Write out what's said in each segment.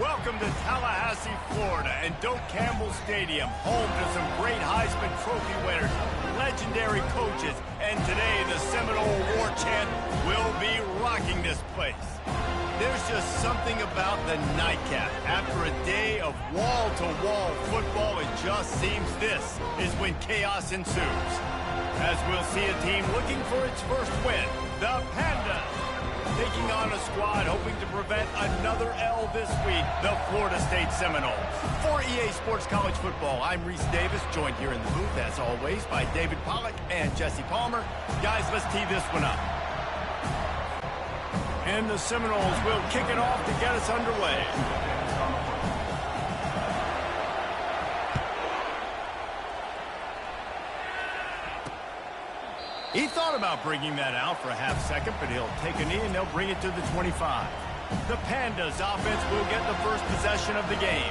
Welcome to Tallahassee, Florida, and Doak Campbell Stadium, home to some great Heisman Trophy winners, legendary coaches, and today the Seminole War Chant will be rocking this place. There's just something about the nightcap. After a day of wall-to-wall football, it just seems this is when chaos ensues. As we'll see a team looking for its first win, the Pandas, taking on a squad hoping to prevent another L this week, the Florida State Seminoles. For EA Sports College Football, I'm Reese Davis, joined here in the booth, as always, by David Pollack and Jesse Palmer. Guys, let's tee this one up. And the Seminoles will kick it off to get us underway. He thought about bringing that out for a half second, but he'll take a knee and they'll bring it to the 25. The Pandas offense will get the first possession of the game.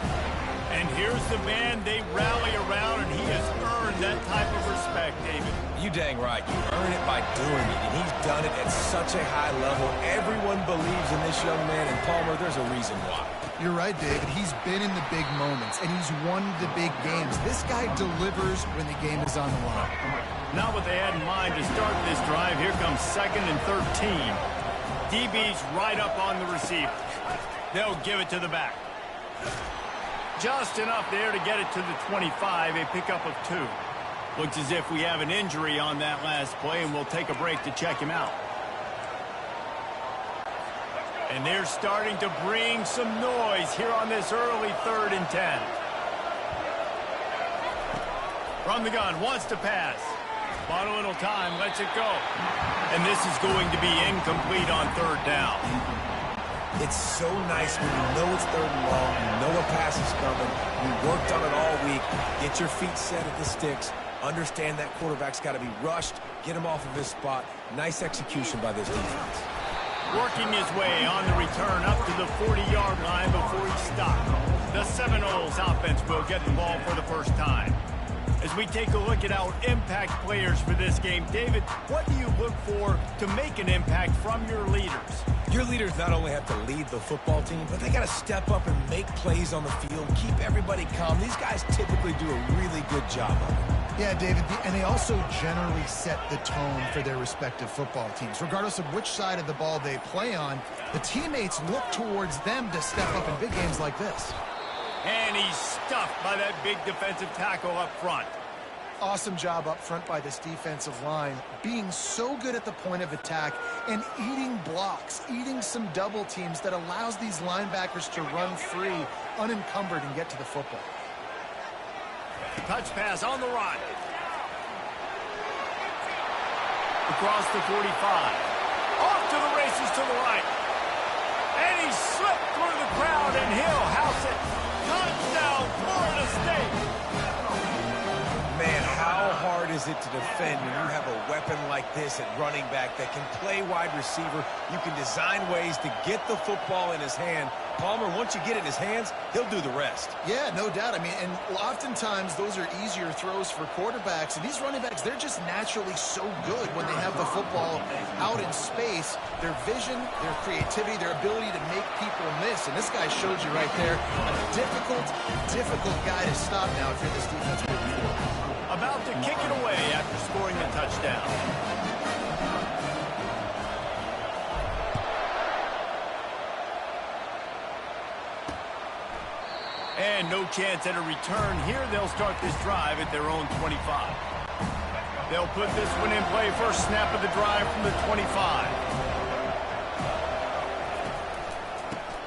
And here's the man they rally around, and he has earned that type of respect, David. You dang right. You earn it by doing it, and he's done it at such a high level. Everyone believes in this young man, and Palmer, there's a reason why. You're right, David. He's been in the big moments, and he's won the big games. This guy delivers when the game is on the line. Not what they had in mind to start this drive. Here comes 2nd and 13. DB's right up on the receiver. They'll give it to the back. Just enough there to get it to the 25, a pickup of 2. Looks as if we have an injury on that last play, and we'll take a break to check him out. And they're starting to bring some noise here on this early 3rd and 10. From the gun, wants to pass. Bought a little time, lets it go. And this is going to be incomplete on 3rd down. It's so nice when you know it's 3rd and long, you know a pass is coming, you worked on it all week, get your feet set at the sticks, understand that quarterback's got to be rushed, get him off of his spot. Nice execution by this defense. Working his way on the return up to the 40-yard line before he stopped. The Seminoles offense will get the ball for the first time. As we take a look at our impact players for this game, David, what do you look for to make an impact from your leaders? Your leaders not only have to lead the football team, but they got to step up and make plays on the field, keep everybody calm. These guys typically do a really good job of it. Yeah, David, and they also generally set the tone for their respective football teams. Regardless of which side of the ball they play on, the teammates look towards them to step up in big games like this. And he's stuffed by that big defensive tackle up front. Awesome job up front by this defensive line, being so good at the point of attack and eating blocks, eating some double teams that allows these linebackers to run free, unencumbered, and get to the football. Touch pass on the run. Across the 45. Off to the races to the right. And he slipped through the crowd, and he'll house it. Touchdown, Florida State. Man, how hard is it to defend when you have a weapon like this at running back that can play wide receiver? You can design ways to get the football in his hand. Palmer, once you get it in his hands, he'll do the rest. Yeah, no doubt. I mean, and oftentimes those are easier throws for quarterbacks. And these running backs, they're just naturally so good when they have the football out in space. Their vision, their creativity, their ability to make people miss. And this guy showed you right there, a difficult guy to stop now if you're this defense moving forward. About to kick it away after scoring a touchdown. And no chance at a return here. They'll start this drive at their own 25. They'll put this one in play. First snap of the drive from the 25.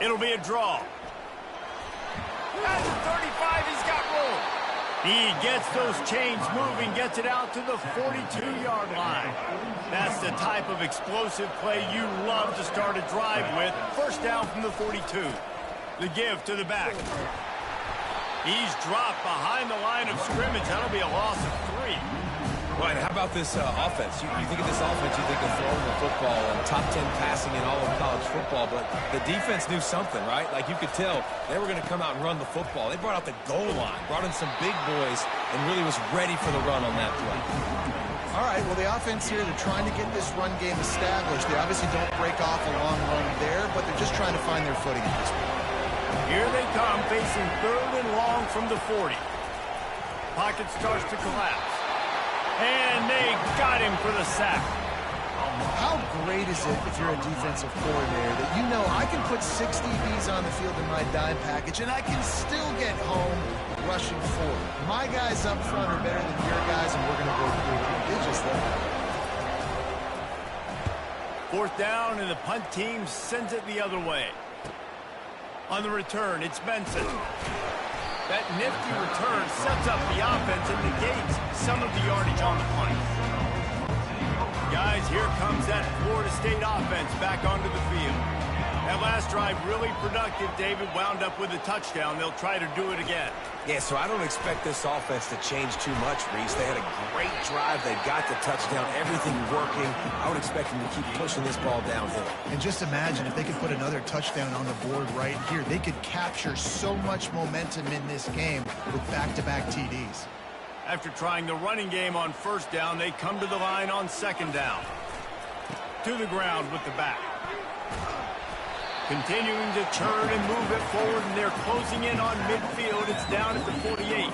It'll be a draw. At the 35, he's got room. He gets those chains moving, gets it out to the 42-yard line. That's the type of explosive play you love to start a drive with. First down from the 42. The give to the back. He's dropped behind the line of scrimmage. That'll be a loss of 3. Right, how about this offense? You think of this offense, you think of throwing the football and top 10 passing in all of college football, but the defense knew something, right? Like you could tell they were going to come out and run the football. They brought out the goal line, brought in some big boys, and really was ready for the run on that play. All right, well, the offense here, they're trying to get this run game established. They obviously don't break off a long run there, but they're just trying to find their footing at this point. Here they come, facing 3rd and long from the 40. Pocket starts to collapse. And they got him for the sack. How great is it if you're a defensive coordinator that you know I can put 6 DBs on the field in my dime package and I can still get home rushing 4. My guys up front are better than your guys, and we're going to go through it. They just let it. 4th down, and the punt team sends it the other way. On the return, it's Benson. That nifty return sets up the offense and negates some of the yardage on the punt. Guys, here comes that Florida State offense back onto the field. That last drive really productive. David wound up with a touchdown. They'll try to do it again. Yeah, so I don't expect this offense to change too much, Reese. They had a great drive. They got the touchdown. Everything working. I would expect them to keep pushing this ball downhill. And just imagine if they could put another touchdown on the board right here. They could capture so much momentum in this game with back-to-back TDs. After trying the running game on 1st down, they come to the line on 2nd down. To the ground with the back. Continuing to turn and move it forward, and they're closing in on midfield. It's down at the 48.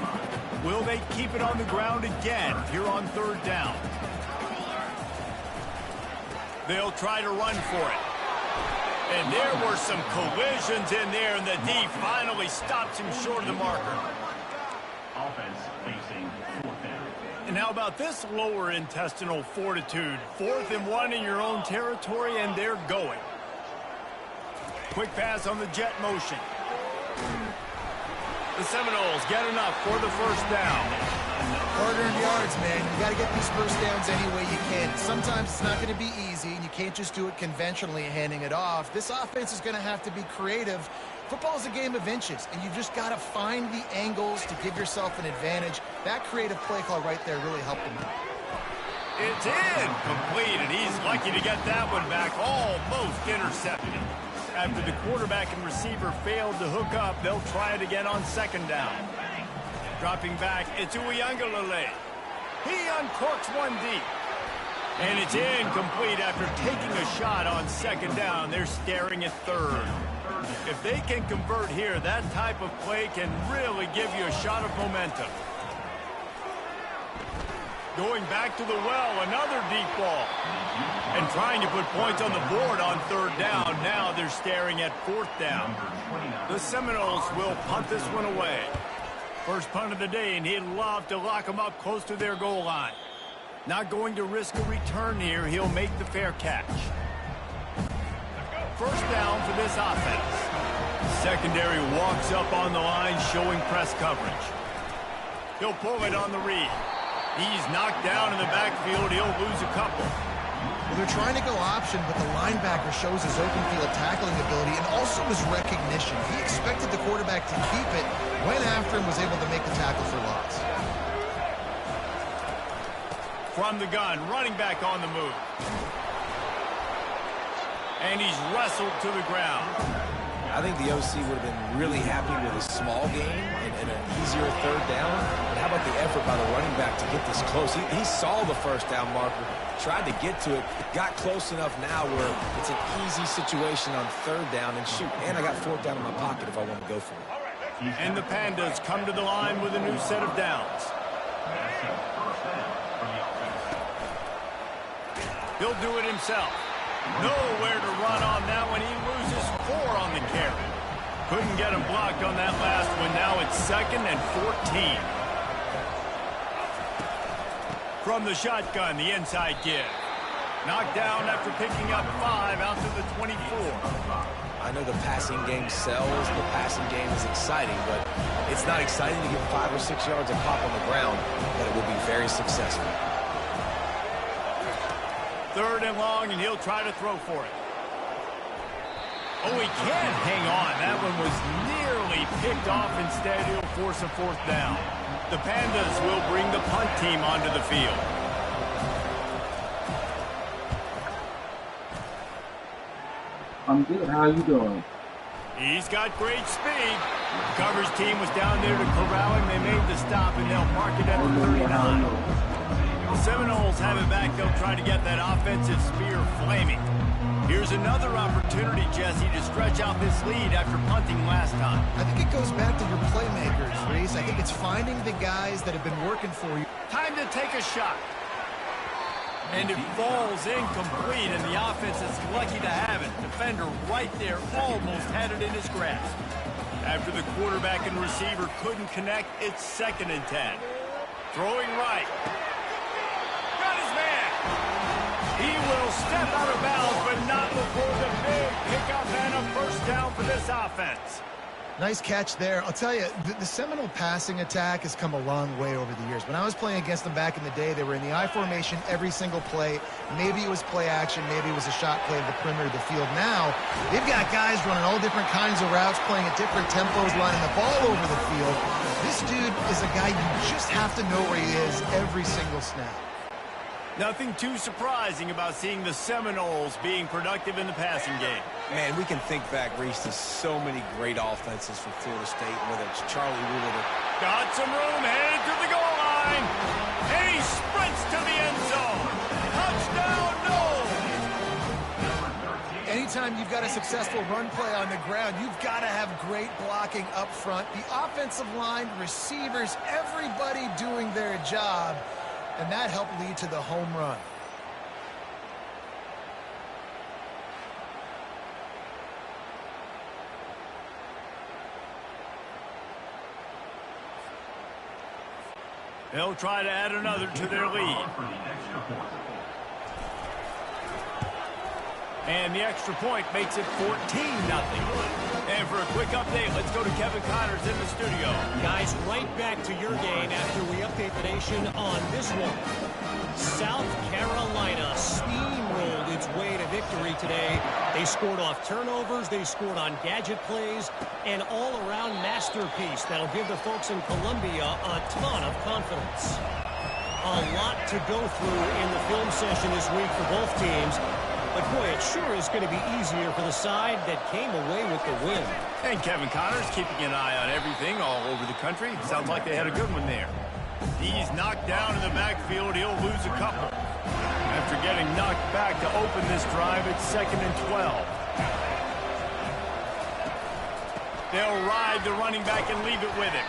Will they keep it on the ground again here on 3rd down? They'll try to run for it. And there were some collisions in there, and the D finally stops him short of the marker. Offense facing 4th down. And how about this lower intestinal fortitude? 4th and 1 in your own territory, and they're going. Quick pass on the jet motion. The Seminoles get enough for the 1st down. Hard-earned yards, man. You got to get these 1st downs any way you can. Sometimes it's not going to be easy, and you can't just do it conventionally handing it off. This offense is going to have to be creative. Football is a game of inches, and you've just got to find the angles to give yourself an advantage. That creative play call right there really helped him out. It's incomplete, and he's lucky to get that one back, almost intercepted. After the quarterback and receiver failed to hook up, they'll try it again on 2nd down. Dropping back, it's Uiagalelei. He uncorks one deep. And it's incomplete after taking a shot on 2nd down. They're staring at 3rd. If they can convert here, that type of play can really give you a shot of momentum. Going back to the well, another deep ball. And trying to put points on the board on 3rd down. Now they're staring at 4th down. The Seminoles will punt this one away. First punt of the day, and he'd love to lock them up close to their goal line. Not going to risk a return here. He'll make the fair catch. 1st down for this offense. Secondary walks up on the line, showing press coverage. He'll pull it on the read. He's knocked down in the backfield. He'll lose a couple. Well, they're trying to go option, but the linebacker shows his open field tackling ability and also his recognition. He expected the quarterback to keep it, went after him, was able to make the tackle for loss. From the gun, running back on the move. And he's wrestled to the ground. I think the OC would have been really happy with a small game and an easier 3rd down. But how about the effort by the running back to get this close? He saw the 1st down marker, tried to get to it, got close enough now where it's an easy situation on 3rd down. And shoot, and I got 4th down in my pocket if I want to go for it. And the Pandas come to the line with a new set of downs. He'll do it himself. Nowhere to run on that one. He loses 4 on the carry. Couldn't get him blocked on that last one. Now it's 2nd and 14. From the shotgun, the inside give. Knocked down after picking up 5 out to the 24. I know the passing game sells. The passing game is exciting, but it's not exciting to get 5 or 6 yards of pop on the ground, but it will be very successful. 3rd and long, and he'll try to throw for it. Oh, he can't hang on. That one was nearly picked off. Instead, he'll force a 4th down. The Pandas will bring the punt team onto the field. I'm good. How are you doing? He's got great speed. The coverage team was down there to corral him. They made the stop, and they'll mark it at the 39. The Seminoles have it back. They'll try to get that offensive spear flaming. Here's another opportunity, Jesse, to stretch out this lead after punting last time. I think it goes back to your playmakers, Reese. I think it's finding the guys that have been working for you. Time to take a shot. And it falls incomplete, and the offense is lucky to have it. Defender right there almost had it in his grasp. After the quarterback and receiver couldn't connect, it's 2nd and 10. Throwing right. Got his man. He will step out of bounds, but not before the big pickup and a first down for this offense. Nice catch there. I'll tell you, the Seminole passing attack has come a long way over the years. When I was playing against them back in the day, they were in the I formation every single play. Maybe it was play action. Maybe it was a shot play to the perimeter of the field. Now, they've got guys running all different kinds of routes, playing at different tempos, lining the ball over the field. This dude is a guy you just have to know where he is every single snap. Nothing too surprising about seeing the Seminoles being productive in the passing game. Man, we can think back, Reese, to so many great offenses for Florida State, whether it's Charlie Woolard. Got some room, headed to the goal line. And he sprints to the end zone. Touchdown, Noles! Anytime you've got a successful run play on the ground, you've got to have great blocking up front. The offensive line, receivers, everybody doing their job. And that helped lead to the home run. They'll try to add another to their lead. And the extra point makes it 14-0. And for a quick update, let's go to Kevin Connors in the studio. Guys, right back to your game after we update the nation on this one. South Carolina steamrolled its way to victory today. They scored off turnovers, they scored on gadget plays, an all-around masterpiece that'll give the folks in Columbia a ton of confidence. A lot to go through in the film session this week for both teams. But, boy, it sure is going to be easier for the side that came away with the win. And Kevin Connors keeping an eye on everything all over the country. Sounds like they had a good one there. He's knocked down in the backfield. He'll lose a couple. After getting knocked back to open this drive, it's 2nd and 12. They'll ride the running back and leave it with him.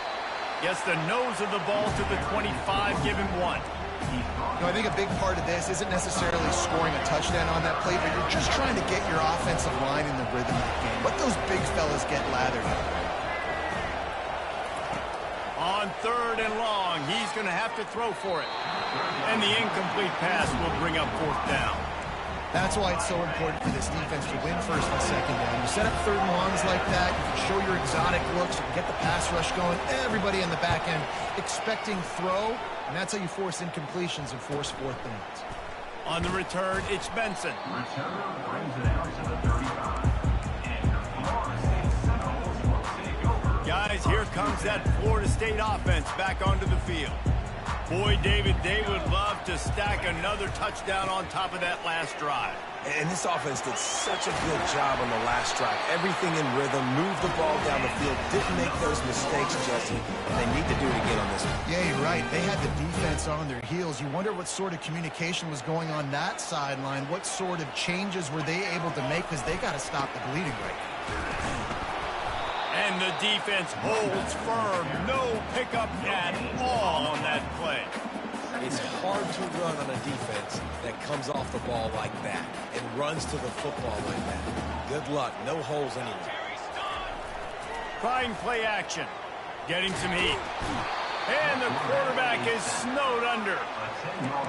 Gets the nose of the ball to the 25, give him 1. You know, I think a big part of this isn't necessarily scoring a touchdown on that play, but you're just trying to get your offensive line in the rhythm of the game. Let those big fellas get lathered up. On 3rd and long, he's going to have to throw for it. And the incomplete pass will bring up 4th down. That's why it's so important for this defense to win 1st and 2nd down. You set up 3rd and longs like that, you can show your exotic looks, you can get the pass rush going, everybody in the back end expecting throw, and that's how you force incompletions and force 4th downs. On the return, it's Benson. Returner brings it out to the 35. And the Florida State Seminoles will take over. Guys, here comes that Florida State offense back onto the field. Boy, David, they would love to stack another touchdown on top of that last drive. And this offense did such a good job on the last drive. Everything in rhythm, moved the ball down the field, didn't make those mistakes, Jesse, and they need to do it again on this one. Yeah, you're right. They had the defense on their heels. You wonder what sort of communication was going on that sideline. What sort of changes were they able to make, because they got to stop the bleeding right now. And the defense holds firm. No pickup at all on that play. It's hard to run on a defense that comes off the ball like that and runs to the football like that. Good luck. No holes anywhere. Trying play action. Getting some heat. And the quarterback is snowed under.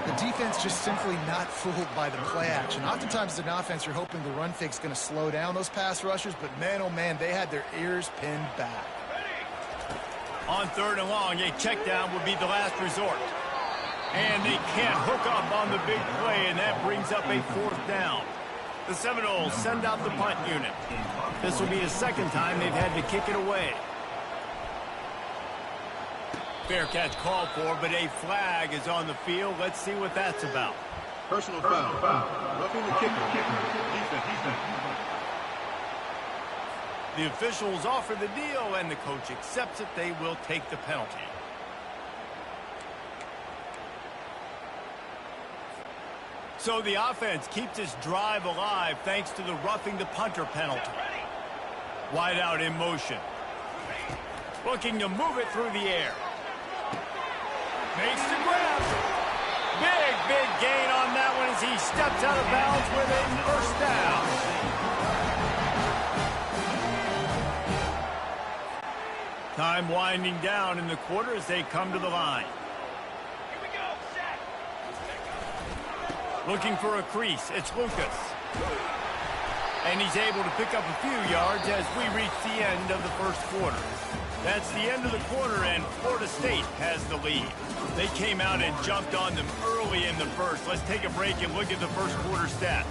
The defense just simply not fooled by the play action. Oftentimes as an offense, you're hoping the run fake's going to slow down those pass rushers, but man, oh man, they had their ears pinned back. On 3rd and long, a check down would be the last resort. And they can't hook up on the big play, and that brings up a 4th down. The Seminoles send out the punt unit. This will be the 2nd time they've had to kick it away. Fair catch called for, but a flag is on the field. Let's see what that's about. Personal foul. Roughing the kicker. Defense. The officials offer the deal, and the coach accepts it. They will take the penalty. So the offense keeps this drive alive thanks to the roughing the punter penalty. Wide out in motion. Looking to move it through the air. Makes the grab. Big gain on that one as he steps out of bounds with a first down. Time winding down in the quarter as they come to the line. Looking for a crease. It's Lucas. And he's able to pick up a few yards as we reach the end of the first quarter. That's the end of the quarter, and Florida State has the lead. They came out and jumped on them early in the first. Let's take a break and look at the first quarter stats.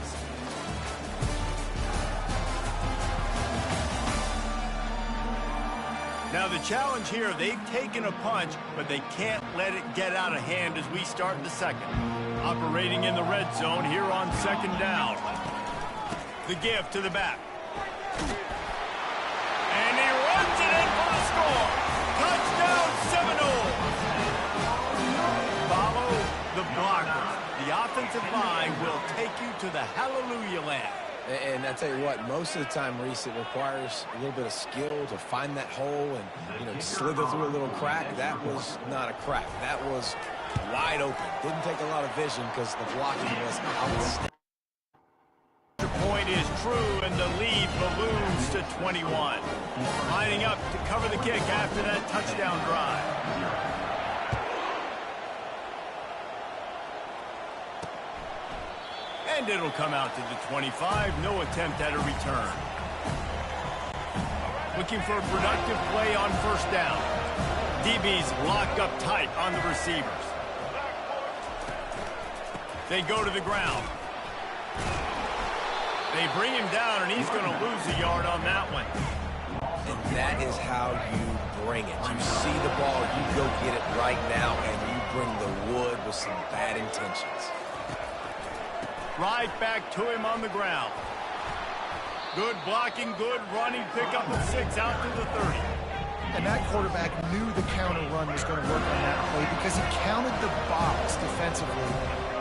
Now the challenge here, they've taken a punch, but they can't let it get out of hand as we start the second. Operating in the red zone here on second down. The give to the back. And he runs it in for the score. Touchdown Seminoles. Follow the blockers. The offensive line will take you to the hallelujah land. And I tell you what, most of the time, Reese, it requires a little bit of skill to find that hole and, slither through a little crack. That was not a crack. That was wide open. Didn't take a lot of vision because the blocking was outstanding. The point is true, and the lead balloons to 21. Lining up to cover the kick after that touchdown drive. And it'll come out to the 25. No attempt at a return. Looking for a productive play on first down. DB's locked up tight on the receivers. They go to the ground. They bring him down, and he's going to lose a yard on that one. And that is how you bring it. You see the ball, you go get it right now, and you bring the wood with some bad intentions. Right back to him on the ground. Good blocking, good running, pick up of 6 out to the 30. And that quarterback knew the counter run was going to work on that play because he counted the box defensively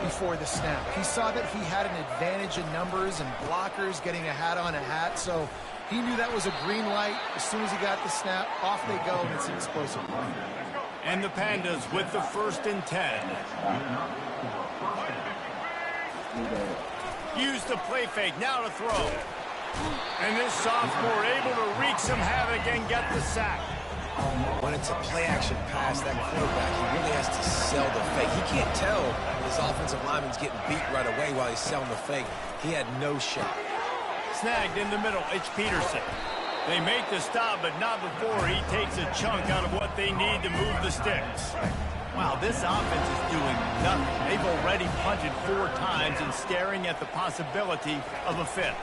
before the snap. He saw that he had an advantage in numbers and blockers getting a hat on a hat, so he knew that was a green light. As soon as he got the snap, off they go, and it's an explosive play. And the Pandas with the 1st and 10. Use the play fake, now to throw. And this sophomore able to wreak some havoc and get the sack. When it's a play-action pass, that quarterback, he really has to sell the fake. He can't tell his offensive lineman's getting beat right away while he's selling the fake. He had no shot. Snagged in the middle, it's Peterson. They make the stop, but not before he takes a chunk out of what they need to move the sticks. Wow, this offense is doing nothing. They've already punted 4 times and staring at the possibility of a 5th.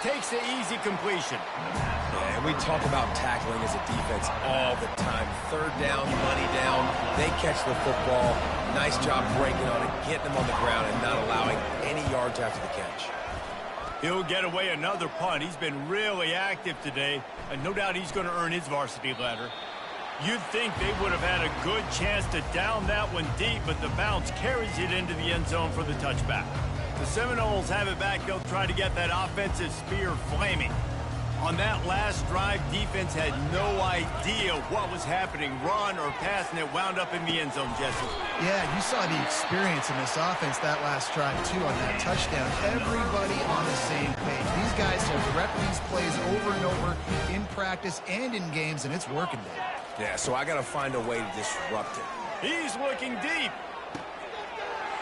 Takes the easy completion. Yeah, and we talk about tackling as a defense all the time. 3rd down, money down. They catch the football. Nice job breaking on it, getting them on the ground, and not allowing any yards after the catch. He'll get away another punt. He's been really active today, and no doubt he's going to earn his varsity letter. You'd think they would have had a good chance to down that one deep, but the bounce carries it into the end zone for the touchback. The Seminoles have it back. They'll try to get that offensive spear flaming. On that last drive, defense had no idea what was happening, run or pass, and it wound up in the end zone, Jesse. Yeah, you saw the experience in this offense that last drive, too, on that touchdown. Everybody on the same page. These guys have repped these plays over and over in practice and in games, and it's working, Dave. Yeah, so I got to find a way to disrupt it. He's looking deep.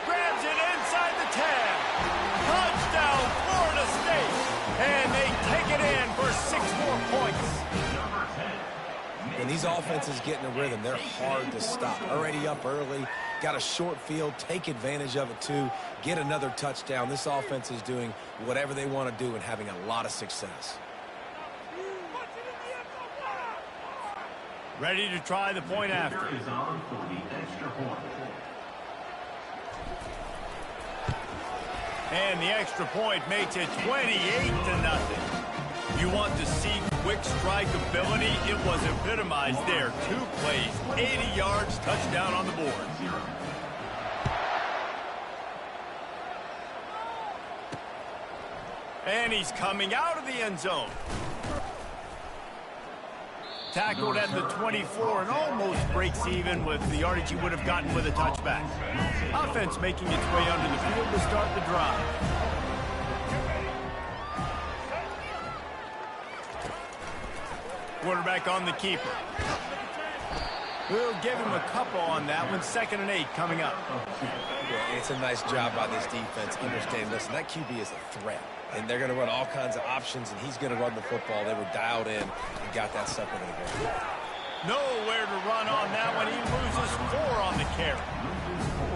Grabs it inside the 10. Touchdown, Florida State. And they take it in for 6 more points. When these offenses get in a rhythm, they're hard to stop. Already up early, got a short field, take advantage of it too, get another touchdown. This offense is doing whatever they want to do and having a lot of success. Ready to try the point after. Is on for the extra point. And the extra point makes it 28-0. You want to see quick strike ability? It was epitomized there. 2 plays, 80 yards, touchdown on the board. And he's coming out of the end zone. Tackled at the 24 and almost breaks even with the yardage he would have gotten with a touchback. Offense making its way onto the field to start the drive. Quarterback on the keeper. We'll give him a couple on that one. 2nd and 8 coming up. Yeah, it's a nice job by this defense. Understand, listen, that QB is a threat. And they're going to run all kinds of options, and he's going to run the football. They were dialed in and got that sucker to the ground. Nowhere to run on that one. He loses 4 on the carry.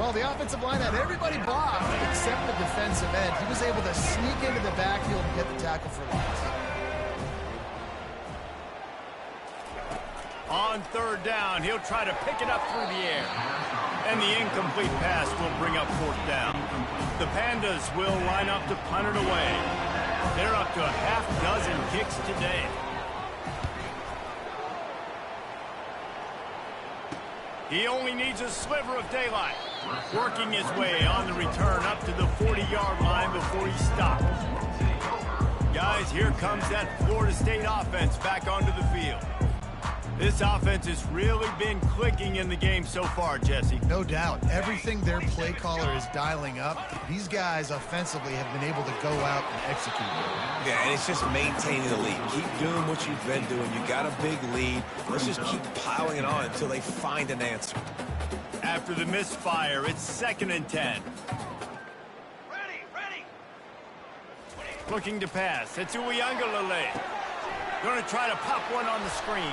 Well, the offensive line had everybody blocked except the defensive end. He was able to sneak into the backfield and get the tackle for loss. On 3rd down, he'll try to pick it up through the air. And the incomplete pass will bring up 4th down. The Pandas will line up to punt it away. They're up to a half-dozen kicks today. He only needs a sliver of daylight. Working his way on the return up to the 40-yard line before he stops. Guys, here comes that Florida State offense back onto the field. This offense has really been clicking in the game so far, Jesse. No doubt. Everything their play caller is dialing up, these guys offensively have been able to go out and execute. Yeah, and it's just maintaining the lead. Keep doing what you've been doing. You got a big lead. Let's just keep piling it on until they find an answer. After the misfire, it's 2nd and 10. Looking to pass. It's Uiagalelei. Going to try to pop one on the screen.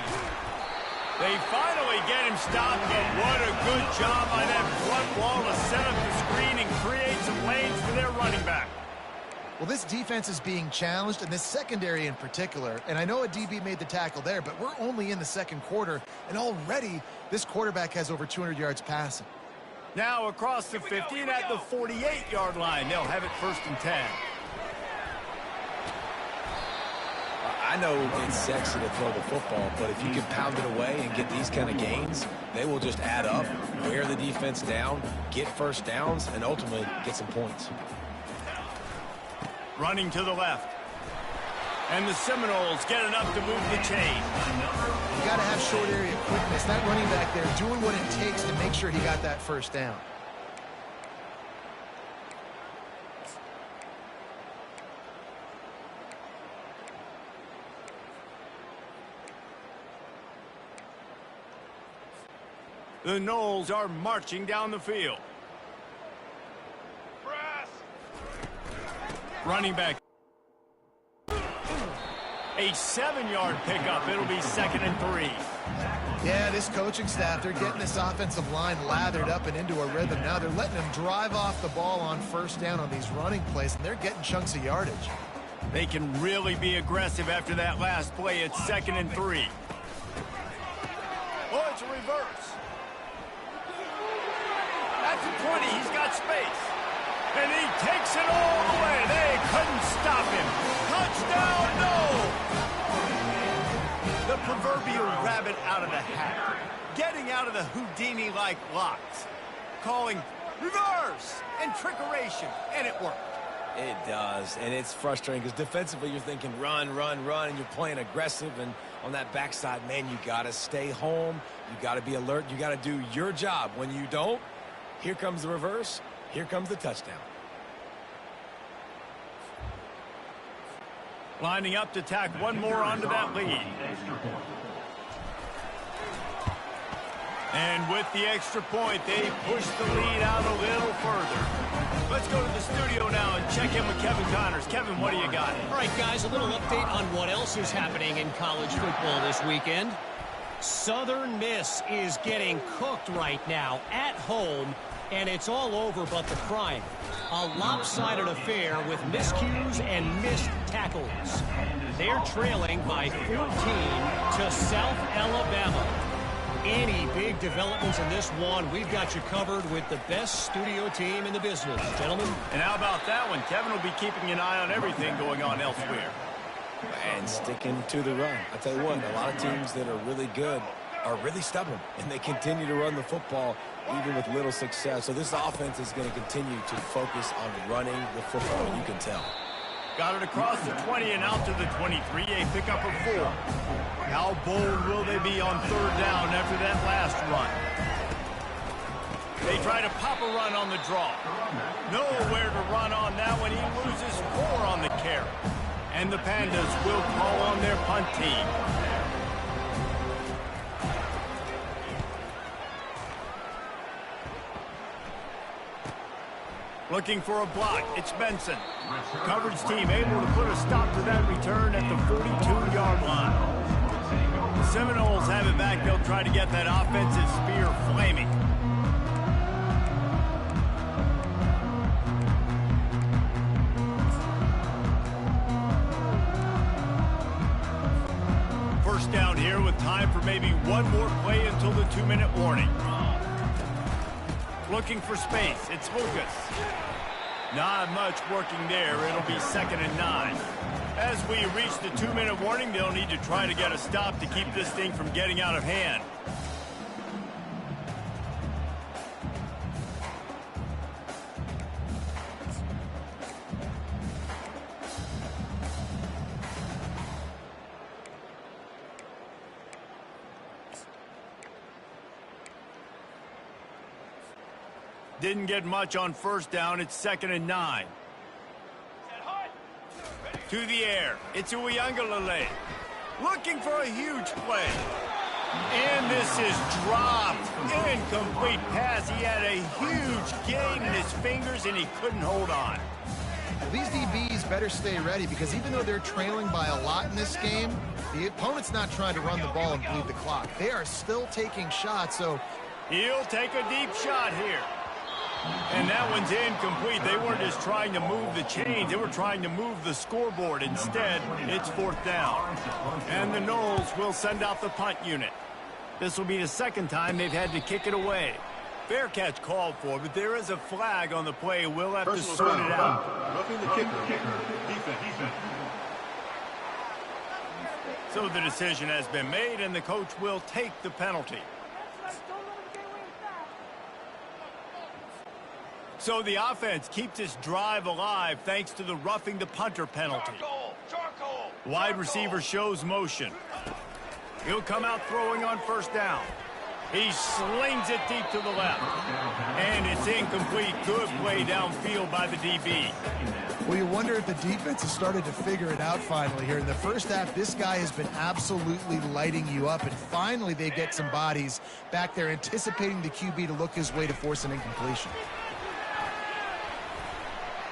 They finally get him stopped, but what a good job by that front wall to set up the screen and create some lanes for their running back. Well, this defense is being challenged, and this secondary in particular. And I know a DB made the tackle there, but we're only in the 2nd quarter, and already this quarterback has over 200 yards passing. Now across the 50 and at the 48-yard line. They'll have it 1st and 10. I know it's sexy to throw the football, but if you can pound it away and get these kind of gains, they will just add up, wear the defense down, get 1st downs, and ultimately get some points. Running to the left. And the Seminoles get enough to move the chain. You got to have short area quickness. That running back there doing what it takes to make sure he got that 1st down. The Noles are marching down the field. Running back. A 7-yard pickup. It'll be 2nd and 3. Yeah, this coaching staff, they're getting this offensive line lathered up and into a rhythm. Now they're letting them drive off the ball on 1st down on these running plays, and they're getting chunks of yardage. They can really be aggressive after that last play. It's 2nd and 3. Oh, it's a reverse. At the 20, he's got space. And he takes it all the way. They couldn't stop him. Touchdown, no! The proverbial rabbit out of the hat. Getting out of the Houdini-like locks. Calling reverse and trickeration. And it worked. It does, and it's frustrating because defensively you're thinking run, run, run, and you're playing aggressive, and on that backside, man, you got to stay home. You got to be alert. You got to do your job. When you don't, here comes the reverse. Here comes the touchdown. Lining up to tack one more onto that lead. And with the extra point, they push the lead out a little further. Let's go to the studio now and check in with Kevin Connors. Kevin, what do you got? All right, guys, a little update on what else is happening in college football this weekend. Southern Miss is getting cooked right now at home, and it's all over but the crying. A lopsided affair with miscues and missed tackles. They're trailing by 14 to South Alabama. Any big developments in this one, we've got you covered with the best studio team in the business, gentlemen. And how about that one? Kevin will be keeping an eye on everything going on elsewhere. And sticking to the run. I tell you what, a lot of teams that are really good are really stubborn, and they continue to run the football even with little success. So this offense is going to continue to focus on running the football, you can tell. Got it across the 20 and out to the 23, a pickup of 4. How bold will they be on third down after that last run? They try to pop a run on the draw. Nowhere to run on that one. He loses 4 on the carry. And the Pandas will call on their punt team. Looking for a block. It's Benson. Coverage team able to put a stop to that return at the 42-yard line. The Seminoles have it back. They'll try to get that offensive spear flaming. First down here with time for maybe one more play until the 2-minute warning. Looking for space. It's Lucas. Not much working there. It'll be 2nd and 9. As we reach the 2-minute warning, they'll need to try to get a stop to keep this thing from getting out of hand. Didn't get much on first down. It's 2nd and 9. To the air. It's Uiagalelei. Looking for a huge play. And this is dropped. Incomplete pass. He had a huge gain in his fingers, and he couldn't hold on. Well, these DBs better stay ready because even though they're trailing by a lot in this game, the opponent's not trying to run the ball and bleed the clock. They are still taking shots, so he'll take a deep shot here. And that one's incomplete. They weren't just trying to move the chains. They were trying to move the scoreboard. Instead, it's 4th down. And the Noles will send out the punt unit. This will be the 2nd time they've had to kick it away. Fair catch called for, but there is a flag on the play. We'll have to sort it out. Roughing the kicker. Defense. So the decision has been made, and the coach will take the penalty. So the offense keeps this drive alive thanks to the roughing the punter penalty. Wide receiver shows motion. He'll come out throwing on first down. He slings it deep to the left. And it's incomplete. Good play downfield by the DB. well, you wonder if the defense has started to figure it out finally here. In the first half, this guy has been absolutely lighting you up, and finally they get some bodies back there anticipating the QB to look his way to force an incompletion.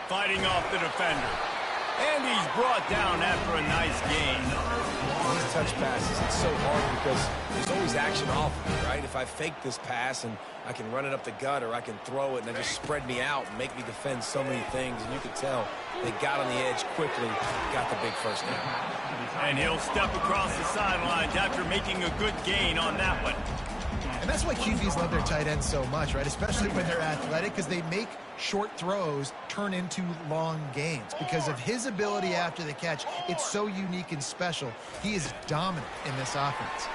Fighting off the defender. And he's brought down after a nice gain. These touch passes, it's so hard because there's always action off of it, right? If I fake this pass and I can run it up the gut or I can throw it and they just spread me out and make me defend so many things. And you can tell they got on the edge quickly, got the big first down. And he'll step across the sidelines after making a good gain on that one. And that's why QBs love their tight ends so much, right? Especially when they're athletic, because they make short throws turn into long gains. Because of his ability after the catch, it's so unique and special. He is dominant in this offense.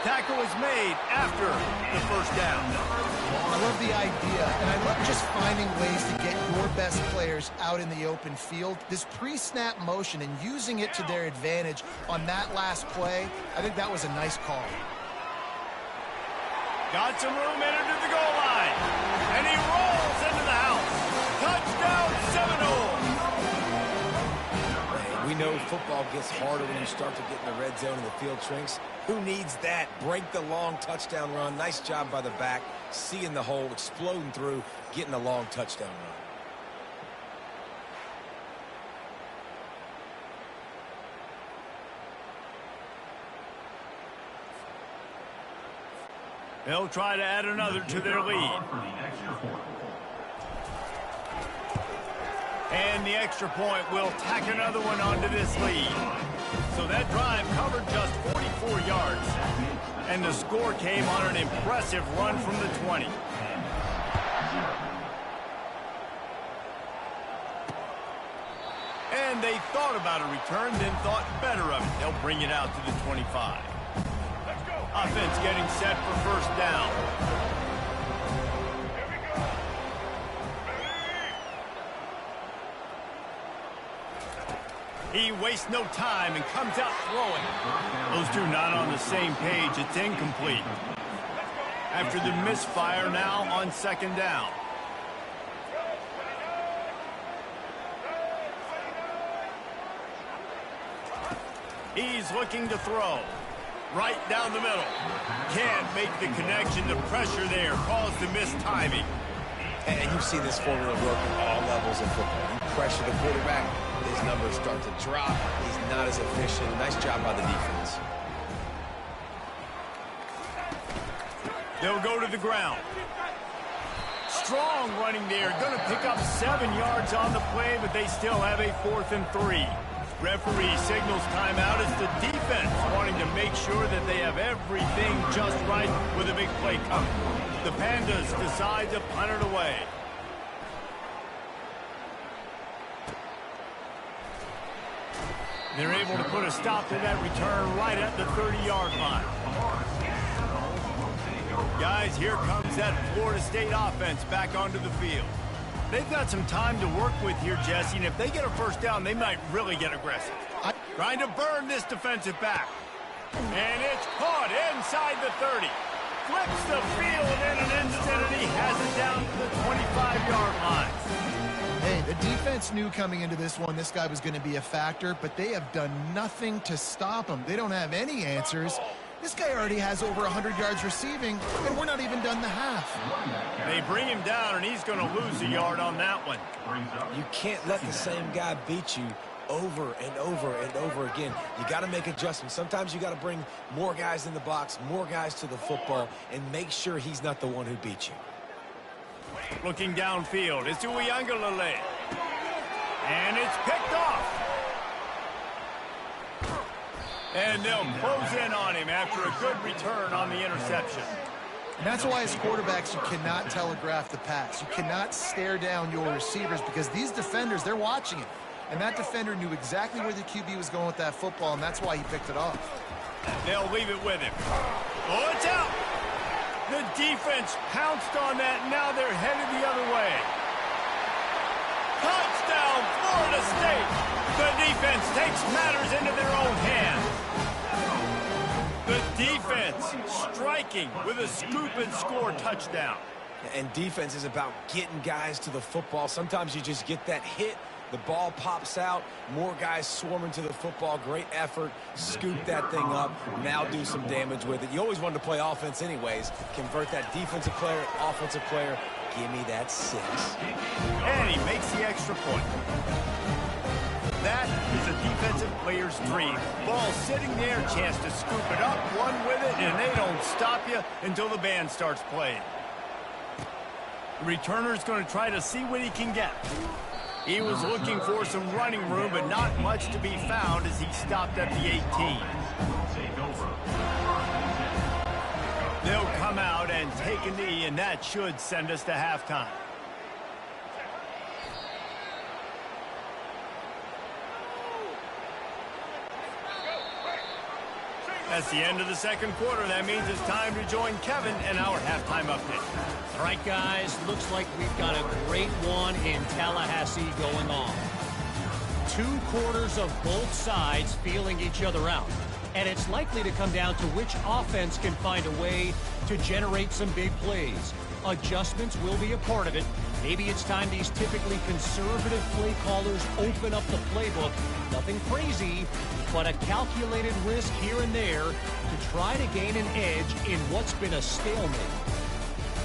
Tackle is made after the first down. I love the idea, and I love just finding ways to get your best players out in the open field. This pre-snap motion and using it to their advantage on that last play, I think that was a nice call. Got some room, entered to the goal line. And he rolls into the house. Touchdown, Seminole. We know football gets harder when you start to get in the red zone and the field shrinks. Who needs that? Break the long touchdown run. Nice job by the back. Seeing the hole, exploding through, getting a long touchdown run. They'll try to add another to their lead. And the extra point will tack another one onto this lead. So that drive covered just 44 yards. And the score came on an impressive run from the 20. And they thought about a return, then thought better of it. They'll bring it out to the 25. Offense getting set for first down. He wastes no time and comes out throwing. Those two not on the same page. It's incomplete. After the misfire, now on second down. He's looking to throw. Right down the middle. Can't make the connection. The pressure there caused the mistiming. And you've seen this formula work at all levels of football. You pressure the quarterback, his numbers start to drop. He's not as efficient. Nice job by the defense. They'll go to the ground. Strong running there. Going to pick up 7 yards on the play, but they still have a 4th and 3. Referee signals timeout. It's the defense wanting to make sure that they have everything just right with a big play coming. The Pandas decide to punt it away. They're able to put a stop to that return right at the 30-yard line. Guys, here comes that Florida State offense back onto the field. They've got some time to work with here, Jesse, and if they get a first down, they might really get aggressive. Trying to burn this defensive back. And it's caught inside the 30. Flips the field in an instant, and he has it down to the 25-yard line. Hey, the defense knew coming into this one this guy was going to be a factor, but they have done nothing to stop him. They don't have any answers. This guy already has over 100 yards receiving, and we're not even done the half. They bring him down, and he's going to lose a yard on that one. You can't let the same guy beat you over and over and over again. You got to make adjustments. Sometimes you got to bring more guys in the box, more guys to the football, and make sure he's not the one who beat you. Looking downfield, it's Uiagalelei. And it's picked off. And they'll close in on him after a good return on the interception. And that's why as quarterbacks you cannot telegraph the pass. You cannot stare down your receivers because these defenders, they're watching it. And that defender knew exactly where the QB was going with that football, and that's why he picked it off. They'll leave it with him. Oh, it's out! The defense pounced on that, and now they're headed the other way. Touchdown, Florida State! The defense takes matters into their own hands. The defense striking with a scoop and score touchdown. And defense is about getting guys to the football. Sometimes you just get that hit. The ball pops out, more guys swarming to the football. Great effort, scoop that thing up, now do some damage with it. You always wanted to play offense anyways. Convert that defensive player, offensive player. Give me that 6. And he makes the extra point. That is a defensive player's dream. Ball sitting there, chance to scoop it up, run with it, and they don't stop you until the band starts playing. The returner's going to try to see what he can get. He was looking for some running room, but not much to be found as he stopped at the 18. They'll come out and take a knee, and that should send us to halftime. That's the end of the second quarter. That means it's time to join Kevin and our halftime update. All right, guys, looks like we've got a great one in Tallahassee going on. 2 quarters of both sides feeling each other out. And it's likely to come down to which offense can find a way to generate some big plays. Adjustments will be a part of it. Maybe it's time these typically conservative play callers open up the playbook. Nothing crazy, but a calculated risk here and there to try to gain an edge in what's been a stalemate.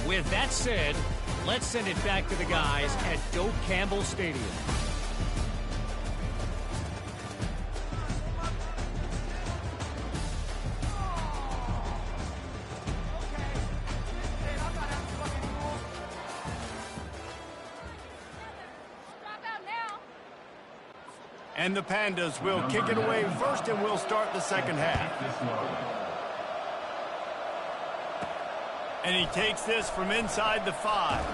With that said, let's send it back to the guys at Doak Campbell Stadium. And the Pandas will kick it away first, and we'll start the second half. And he takes this from inside the 5.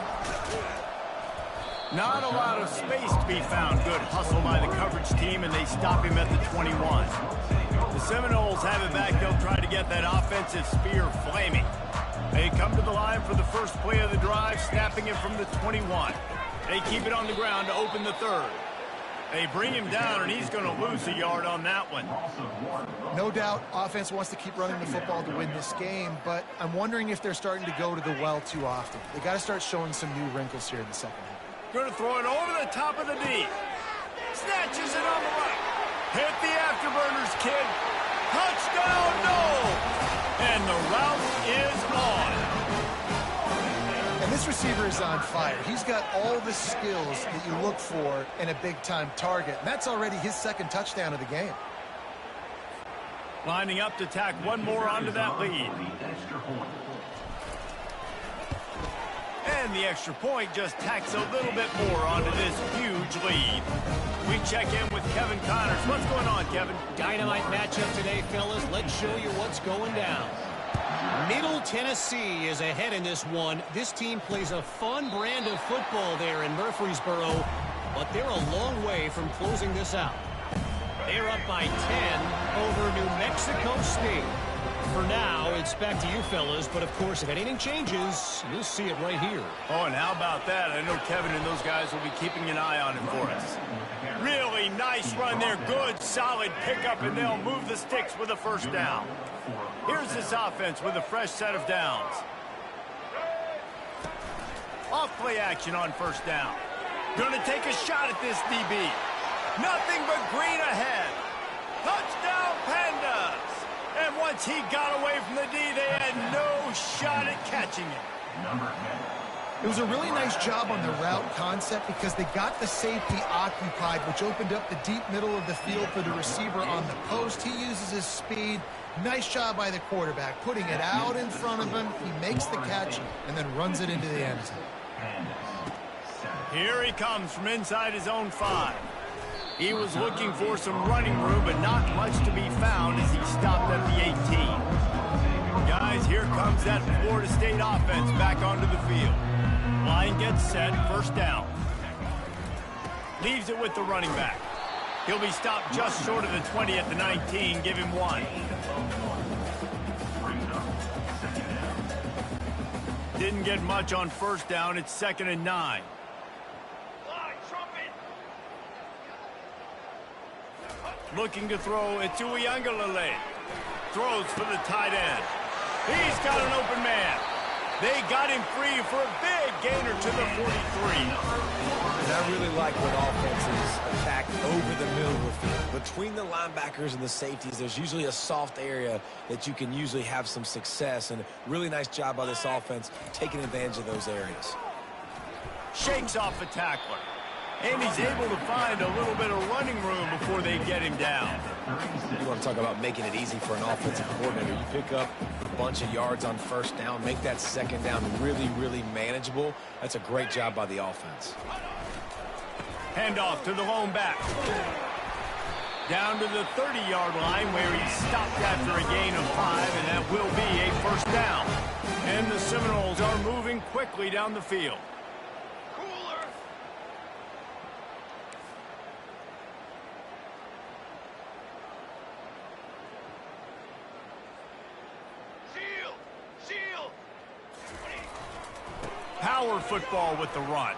Not a lot of space to be found. Good hustle by the coverage team, and they stop him at the 21. The Seminoles have it back. They'll try to get that offensive spear flaming. They come to the line for the first play of the drive, snapping it from the 21. They keep it on the ground to open the third. They bring him down, and he's going to lose a yard on that one. No doubt, offense wants to keep running the football to win this game, but I'm wondering if they're starting to go to the well too often. They got to start showing some new wrinkles here in the second half. Going to throw it over the top of the D. Snatches it on the right. Hit the afterburners, kid. Touchdown, no! And the route is on. And this receiver is on fire. He's got all the skills that you look for in a big-time target. And that's already his second touchdown of the game. Lining up to tack one more onto that lead. And the extra point just tacks a little bit more onto this huge lead. We check in with Kevin Connors. What's going on, Kevin? Dynamite matchup today, fellas. Let's show you what's going down. Middle Tennessee is ahead in this one. This team plays a fun brand of football there in Murfreesboro, but they're a long way from closing this out. They're up by 10 over New Mexico State. For now, it's back to you fellas, but of course, if anything changes, you'll see it right here. Oh, and how about that? I know Kevin and those guys will be keeping an eye on it for us. Really nice run there. Good, solid pickup, and they'll move the sticks with a first down. Here's this offense with a fresh set of downs. Off play action on first down. Going to take a shot at this DB. Nothing but green ahead. Touchdown, Pandas. And once he got away from the D, they had no shot at catching him. It was a really nice job on the route concept because they got the safety occupied, which opened up the deep middle of the field for the receiver on the post. He uses his speed. Nice job by the quarterback, putting it out in front of him. He makes the catch and then runs it into the end zone. Here he comes from inside his own 5. He was looking for some running room, but not much to be found as he stopped at the 18. Guys, here comes that Florida State offense back onto the field. Line gets set, first down. Leaves it with the running back. He'll be stopped just short of the 20 at the 19. Give him 1. Didn't get much on first down. It's 2nd and 9. Looking to throw it to Uiagalelei. Throws for the tight end. He's got an open man. They got him free for a big gainer to the 43. And I really like when offenses attack over the middle of the field. Between the linebackers and the safeties, there's usually a soft area that you can usually have some success. And really nice job by this offense taking advantage of those areas. Shakes off the tackler. And he's able to find a little bit of running room before they get him down. You want to talk about making it easy for an offensive coordinator. You pick up a bunch of yards on first down, make that second down really, really manageable. That's a great job by the offense. Handoff to the lone back. Down to the 30-yard line where he stopped after a gain of 5, and that will be a first down. And the Seminoles are moving quickly down the field. Power football with the run.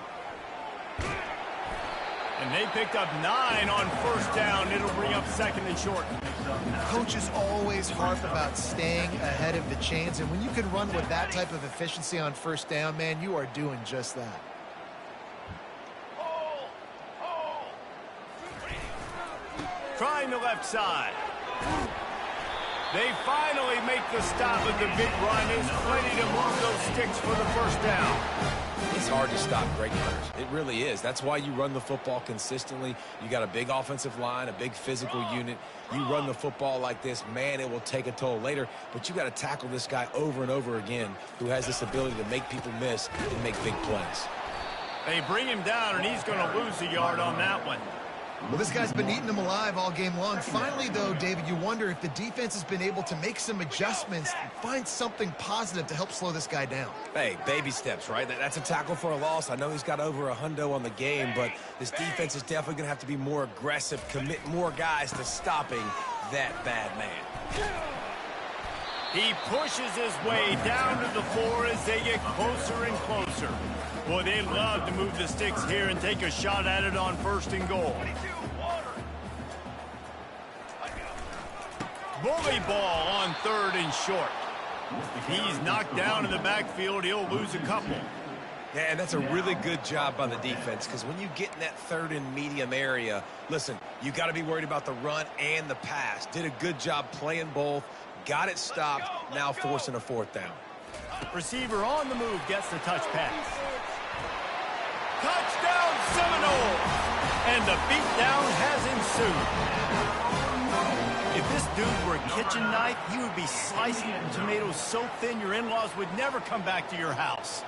And they picked up 9 on first down. It'll bring up 2nd and short. Coaches always harp about staying ahead of the chains, and when you can run with that type of efficiency on first down, man, you are doing just that. Trying the left side. They finally make the stop with the big run. There's plenty to move those sticks for the first down. It's hard to stop great runners. It really is. That's why you run the football consistently. You got a big offensive line, a big physical unit. You run the football like this, man, it will take a toll later. But you got to tackle this guy over and over again who has this ability to make people miss and make big plays. They bring him down, and he's going to lose a yard on that one. Well, this guy's been eating them alive all game long. Finally, though, David, you wonder if the defense has been able to make some adjustments and find something positive to help slow this guy down. Hey, baby steps, right? That's a tackle for a loss. I know he's got over a hundo on the game, but this defense is definitely going to have to be more aggressive, commit more guys to stopping that bad man. He pushes his way down to the floor as they get closer and closer. Boy, they love to move the sticks here and take a shot at it on 1st and goal. Bully ball on 3rd and short. If he's knocked down in the backfield, he'll lose a couple. Yeah, and that's a really good job by the defense, because when you get in that 3rd and medium area, listen, you got to be worried about the run and the pass. Did a good job playing both, got it stopped, now forcing a 4th down. Receiver on the move gets the touch pass. Touchdown Seminoles! And the beatdown has ensued. If this dude were a kitchen knife, he would be slicing tomatoes so thin your in-laws would never come back to your house.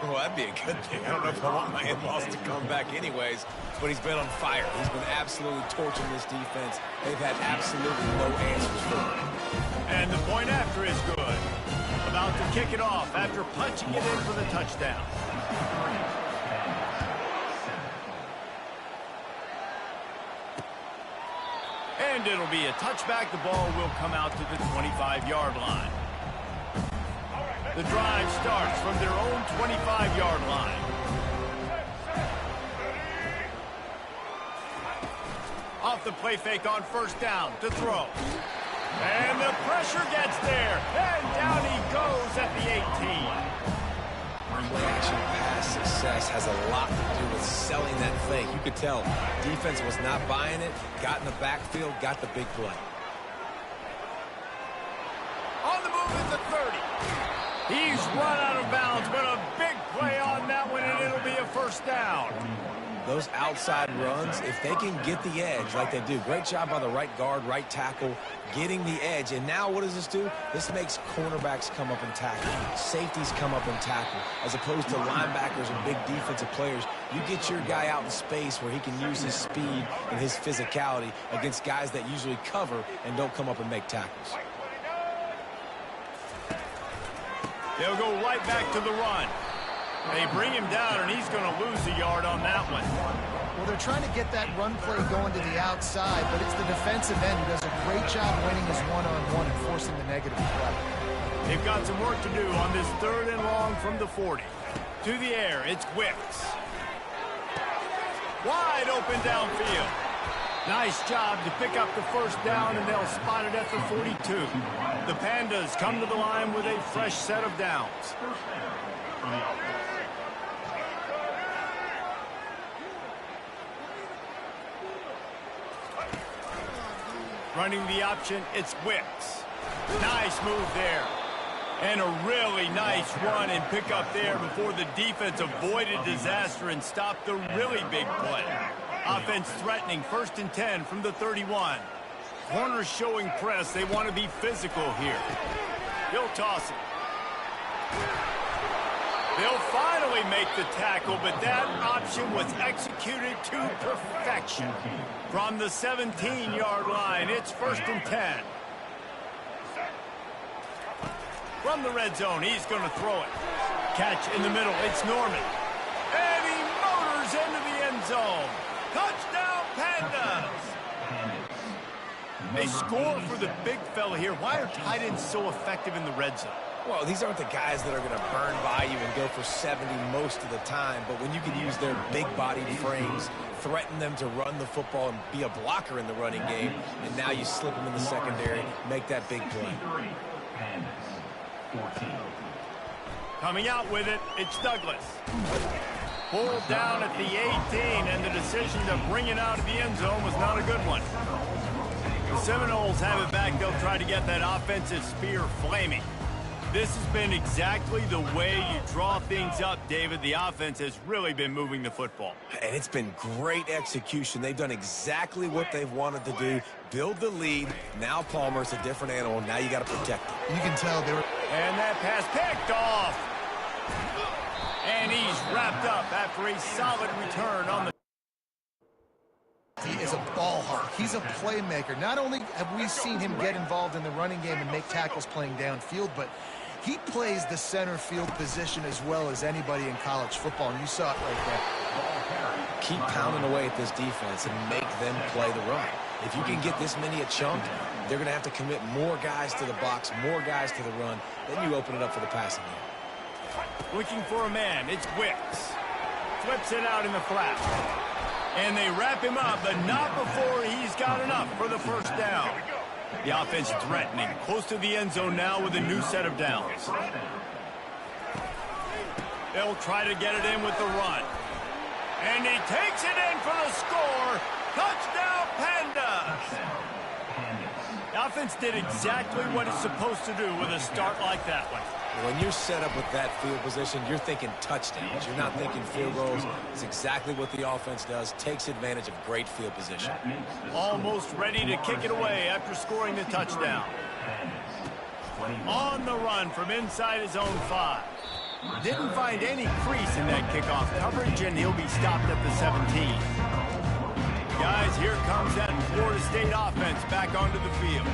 Well, that'd be a good thing. I don't know if I want my in-laws to come back anyways, but he's been on fire. He's been absolutely torching this defense. They've had absolutely no answers for him. And the point after is good. About to kick it off after punching it in for the touchdown. And it'll be a touchback. The ball will come out to the 25-yard line. The drive starts from their own 25-yard line. Off the play fake on 1st down to throw. And the pressure gets there. And down he goes at the 18. Play-action pass success has a lot to do with selling that fake. You could tell defense was not buying it, got in the backfield, got the big play. On the move at the 30. He's run out of bounds, but a big play on that one, and it'll be a 1st down. Those outside runs, if they can get the edge like they do, great job by the right guard, right tackle, getting the edge. And now what does this do? This makes cornerbacks come up and tackle, safeties come up and tackle, as opposed to linebackers and big defensive players. You get your guy out in space where he can use his speed and his physicality against guys that usually cover and don't come up and make tackles. They'll go right back to the run. They bring him down, and he's going to lose a yard on that one. Well, they're trying to get that run play going to the outside, but it's the defensive end who does a great job winning his one-on-one and forcing the negative play. They've got some work to do on this 3rd and long from the 40. To the air, it's Wicks. Wide open downfield. Nice job to pick up the 1st down, and they'll spot it at the 42. The Pandas come to the line with a fresh set of downs. Running the option, it's Wicks. Nice move there. And a really nice run and pick up there before the defense avoided disaster and stopped the really big play. Offense threatening 1st and 10 from the 31. Corners showing press. They want to be physical here. He'll toss it. They'll finally make the tackle, but that option was executed to perfection. From the 17-yard line, it's 1st and 10. From the red zone, he's going to throw it. Catch in the middle, it's Norman. And he motors into the end zone. Touchdown, Pandas! They score for the big fella here. Why are tight ends so effective in the red zone? Well, these aren't the guys that are going to burn by you and go for 70 most of the time, but when you can use their big-bodied frames, threaten them to run the football and be a blocker in the running game, and now you slip them in the secondary, make that big play. Coming out with it, it's Douglas. Pulled down at the 18, and the decision to bring it out of the end zone was not a good one. The Seminoles have it back. They'll try to get that offensive spear flaming. This has been exactly the way you draw things up, David. The offense has really been moving the football. And it's been great execution. They've done exactly what they've wanted to do. Build the lead. Now Palmer's a different animal. Now you got to protect him. You can tell they were... And that pass picked off. And he's wrapped up after a solid return on the... He is a ball hawk. He's a playmaker. Not only have we seen him get involved in the running game and make tackles playing downfield, but he plays the center field position as well as anybody in college football, and you saw it right there. Keep pounding away at this defense and make them play the run. If you can get this many a chunk, they're going to have to commit more guys to the box, more guys to the run. Then you open it up for the passing game. Looking for a man. It's Wicks. Flips it out in the flat. And they wrap him up, but not before he's got enough for the first down. The offense threatening, close to the end zone now with a new set of downs. They'll try to get it in with the run. And he takes it in for the score. Touchdown, Pandas! The offense did exactly what it's supposed to do with a start like that one. When you're set up with that field position, you're thinking touchdowns. You're not thinking field goals. It's exactly what the offense does. Takes advantage of great field position. Almost ready to kick it away after scoring the touchdown. On the run from inside his own 5. Didn't find any crease in that kickoff coverage, and he'll be stopped at the 17. Guys, here comes that Florida State offense back onto the field.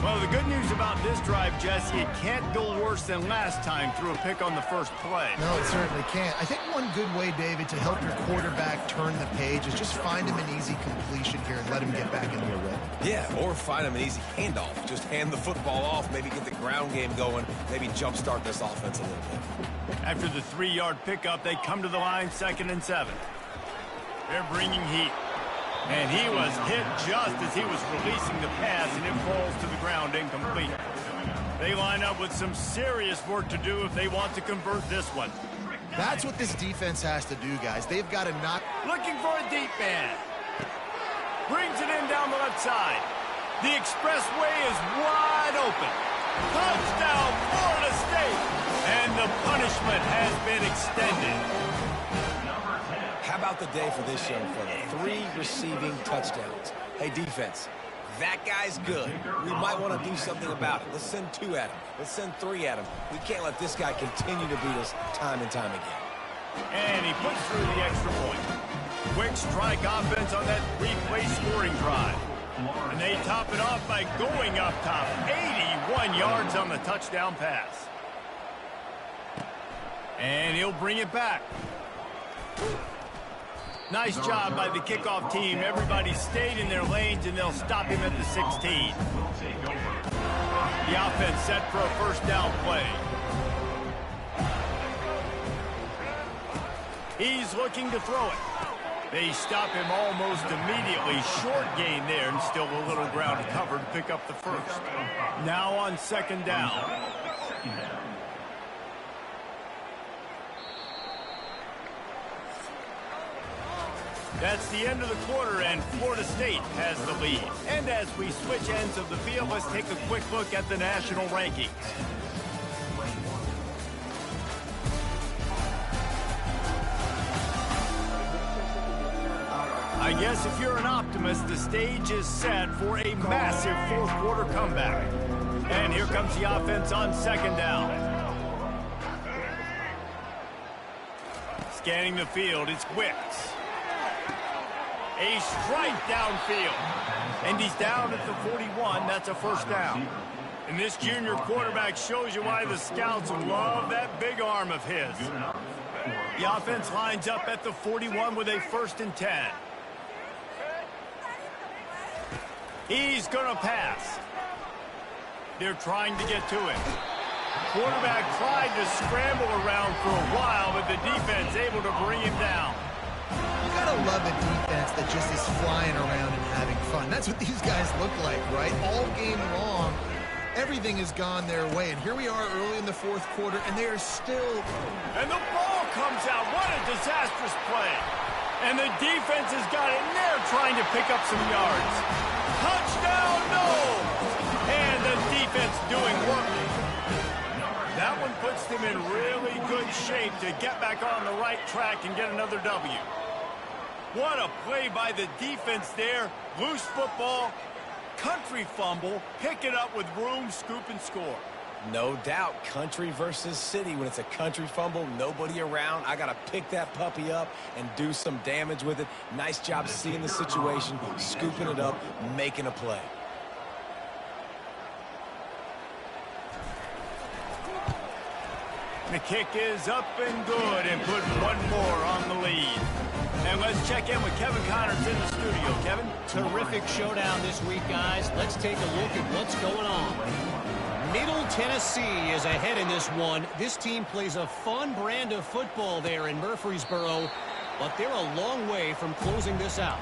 Well, the good news about this drive, Jesse, it can't go worse than last time through a pick on the first play. No, it certainly can't. I think one good way, David, to help your quarterback turn the page is just find him an easy completion here and let him get back into a rhythm. Yeah, or find him an easy handoff. Just hand the football off, maybe get the ground game going, maybe jumpstart this offense a little bit. After the 3-yard pickup, they come to the line 2nd and 7. They're bringing heat. And he was hit just as he was releasing the pass, and it falls to the ground incomplete. They line up with some serious work to do if they want to convert this one. That's what this defense has to do, guys. They've got to knock. Looking for a deep man. Brings it in down the left side. The expressway is wide open. Touchdown, Florida State. And the punishment has been extended. How about the day for this young fella? 3 receiving touchdowns. Hey, defense, that guy's good. We might want to do something about it. Let's send 2 at him. Let's send 3 at him. We can't let this guy continue to beat us time and time again. And he puts through the extra point. Quick strike offense on that 3-play scoring drive. And they top it off by going up top. 81 yards on the touchdown pass. And he'll bring it back. Nice job by the kickoff team. Everybody stayed in their lanes, and they'll stop him at the 16. The offense set for a first down play. He's looking to throw it. They stop him almost immediately. Short gain there, and still a little ground to cover to pick up the first. Now on 2nd down. That's the end of the quarter, and Florida State has the lead. And as we switch ends of the field, let's take a quick look at the national rankings. I guess if you're an optimist, the stage is set for a massive fourth-quarter comeback. And here comes the offense on 2nd down. Scanning the field, it's Wicks. A strike downfield. And he's down at the 41. That's a first down. And this junior quarterback shows you why the scouts love that big arm of his. The offense lines up at the 41 with a 1st and 10. He's going to pass. They're trying to get to him. Quarterback tried to scramble around for a while, but the defense able to bring him down. You gotta love a defense that just is flying around and having fun. That's what these guys look like, right? All game long, everything has gone their way. And here we are early in the 4th quarter, and they are still... And the ball comes out. What a disastrous play. And the defense has got it, and they're trying to pick up some yards. Touchdown, no! And the defense doing work. That one puts them in really good shape to get back on the right track and get another W. What a play by the defense there. Loose football, country fumble, pick it up with room, scoop, and score. No doubt, country versus city. When it's a country fumble, nobody around. I got to pick that puppy up and do some damage with it. Nice job seeing the situation, scooping it up, making a play. The kick is up and good and put one more on the lead. And let's check in with Kevin Connors in the studio. Kevin. Kevin. Terrific showdown this week, guys. Let's take a look at what's going on. Middle Tennessee is ahead in this one. This team plays a fun brand of football there in Murfreesboro, but they're a long way from closing this out.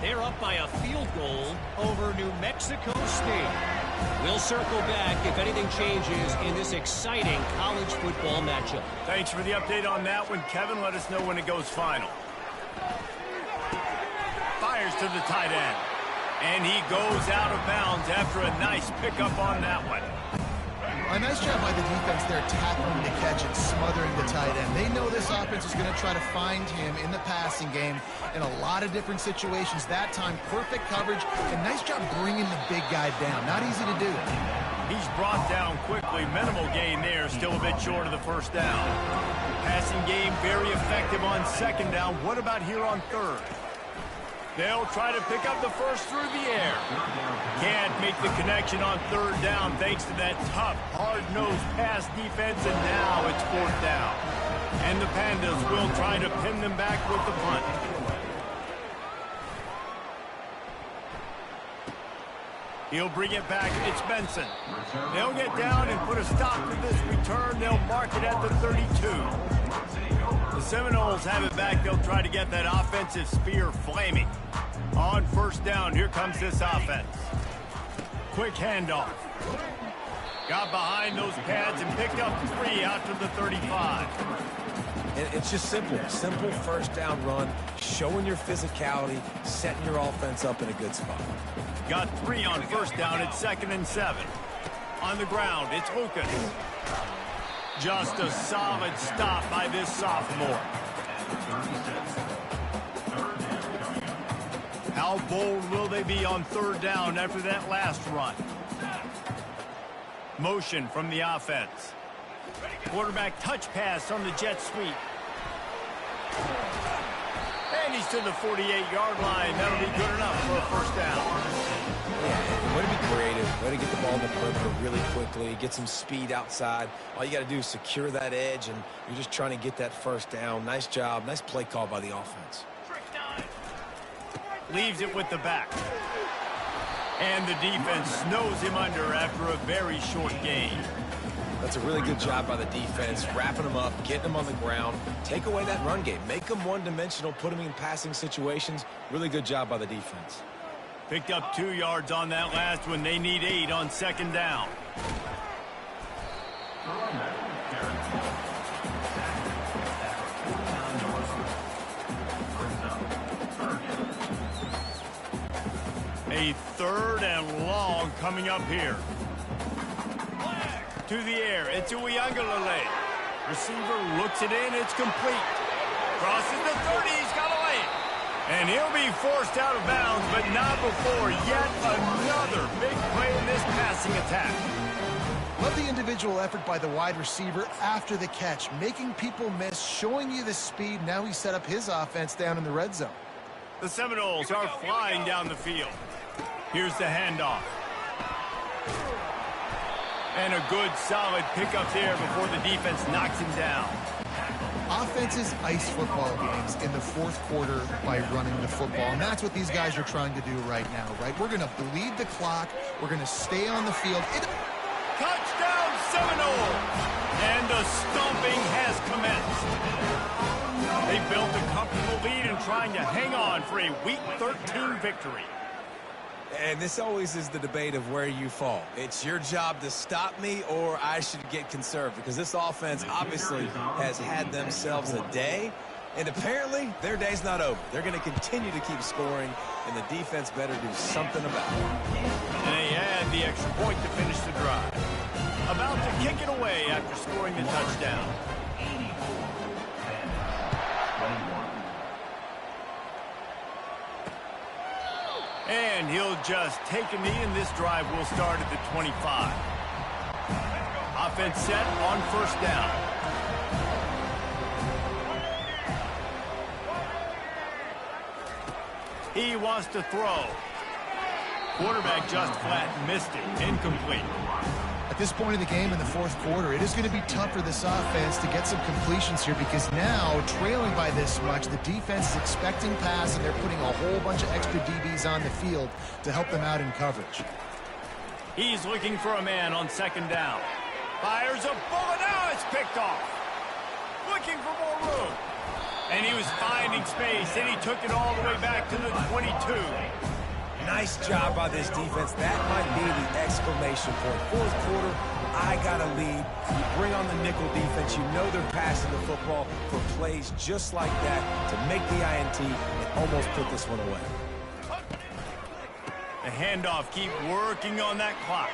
They're up by a field goal over New Mexico State. We'll circle back if anything changes in this exciting college football matchup. Thanks for the update on that one, Kevin. Let us know when it goes final. Fires to the tight end. And he goes out of bounds after a nice pickup on that one. A nice job by the defense there, tackling the catch and smothering the tight end. They know this offense is going to try to find him in the passing game in a lot of different situations. That time, perfect coverage, and nice job bringing the big guy down. Not easy to do. He's brought down quickly. Minimal gain there, still a bit short of the first down. Passing game very effective on second down. What about here on third? They'll try to pick up the first through the air. Can't make the connection on third down thanks to that tough, hard-nosed pass defense, and now it's fourth down. And the Pandas will try to pin them back with the punt. He'll bring it back. It's Benson. They'll get down and put a stop to this return. They'll mark it at the 32. The Seminoles have it back. They'll try to get that offensive spear flaming. On first down, here comes this offense. Quick handoff. Got behind those pads and picked up 3 out to the 35. And it's just simple. Simple first down run, showing your physicality, setting your offense up in a good spot. Got 3 on first down at 2nd and 7. On the ground, it's Lucas. Just a solid stop by this sophomore. How bold will they be on third down after that last run? Motion from the offense. Quarterback touch pass on the jet sweep. And he's to the 48-yard line. That'll be good enough for a first down. Yeah, way to be creative, way to get the ball in the perimeter really quickly, get some speed outside. All you got to do is secure that edge, and you're just trying to get that first down. Nice job, nice play call by the offense. Leaves it with the back. And the defense snows him under after a very short gain. That's a really good job by the defense, wrapping them up, getting them on the ground. Take away that run game. Make them one-dimensional, put them in passing situations. Really good job by the defense. Picked up 2 yards on that last one. They need 8 on second down. A third and long coming up here. To the air, it's Uiagalelei. Receiver looks it in, it's complete. Crosses the 30, he's got a lane. And he'll be forced out of bounds, but not before yet another big play in this passing attack. Love the individual effort by the wide receiver after the catch, making people miss, showing you the speed. Now he set up his offense down in the red zone. The Seminoles are flying down the field. Here's the handoff. And a good, solid pickup there before the defense knocks him down. Offenses ice football games in the fourth quarter by running the football, and that's what these guys are trying to do right now, right? We're going to bleed the clock. We're going to stay on the field. Touchdown, Seminoles! And the stomping has commenced. They built a comfortable lead and trying to hang on for a Week 13 victory. And this always is the debate of where you fall. It's your job to stop me, or I should get conserved, because this offense obviously has had themselves a day, and apparently their day's not over. They're going to continue to keep scoring, and the defense better do something about it. And they add the extra point to finish the drive. About to kick it away after scoring the touchdown. And he'll just take a knee, and this drive will start at the 25. Offense set on first down. He wants to throw. Quarterback just flat missed it. Incomplete. I this point of the game in the fourth quarter, it is going to be tough for this offense to get some completions here because now, trailing by this much, the defense is expecting pass, and they're putting a whole bunch of extra DBs on the field to help them out in coverage. He's looking for a man on second down. Fires a bullet. Now it's picked off. Looking for more room. And he was finding space, and he took it all the way back to the 22. Nice job by this defense. That might be the exclamation point. Fourth quarter, I got a lead. You bring on the nickel defense. You know they're passing the football for plays just like that to make the INT and almost put this one away. The handoff, keep working on that clock.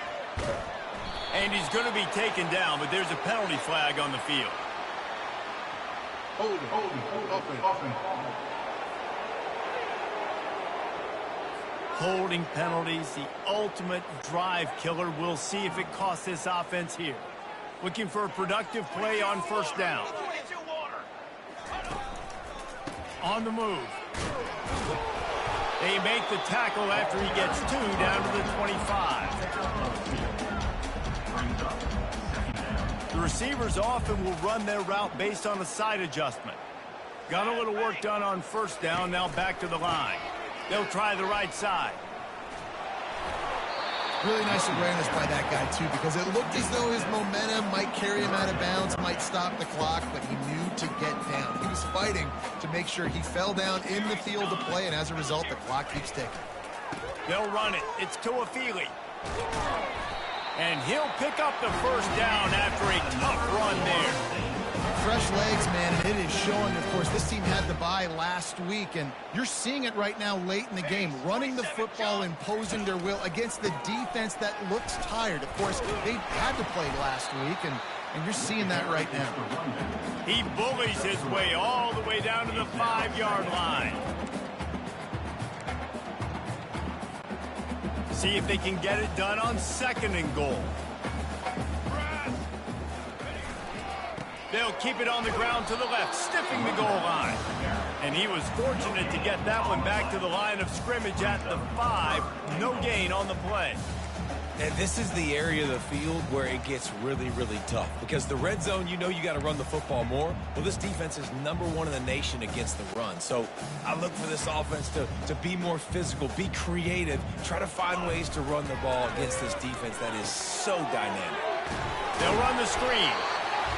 And he's going to be taken down, but there's a penalty flag on the field. Hold offense. Holding penalties, the ultimate drive killer. We'll see if it costs this offense here. Looking for a productive play on first down. On the move. They make the tackle after he gets 2 down to the 25. The receivers often will run their route based on a side adjustment. Got a little work done on first down, now back to the line. They'll try the right side. Really nice awareness by that guy, too, because it looked as though his momentum might carry him out of bounds, might stop the clock, but he knew to get down. He was fighting to make sure he fell down in the field to play, and as a result, the clock keeps ticking. They'll run it. It's Tuafili. And he'll pick up the first down after a tough run there. Fresh legs, man, and it is showing. Of course, this team had the bye last week, and you're seeing it right now late in the game, running the football, imposing their will against the defense that looks tired. Of course, they had to play last week, and you're seeing that right now. He bullies his way all the way down to the 5-yard line. See if they can get it done on second and goal. They'll keep it on the ground to the left, stiffing the goal line. And he was fortunate to get that one back to the line of scrimmage at the 5. No gain on the play. And this is the area of the field where it gets really, really tough. Because the red zone, you know you got to run the football more. Well, this defense is #1 in the nation against the run. So I look for this offense to be more physical, be creative, try to find ways to run the ball against this defense that is so dynamic. They'll run the screen.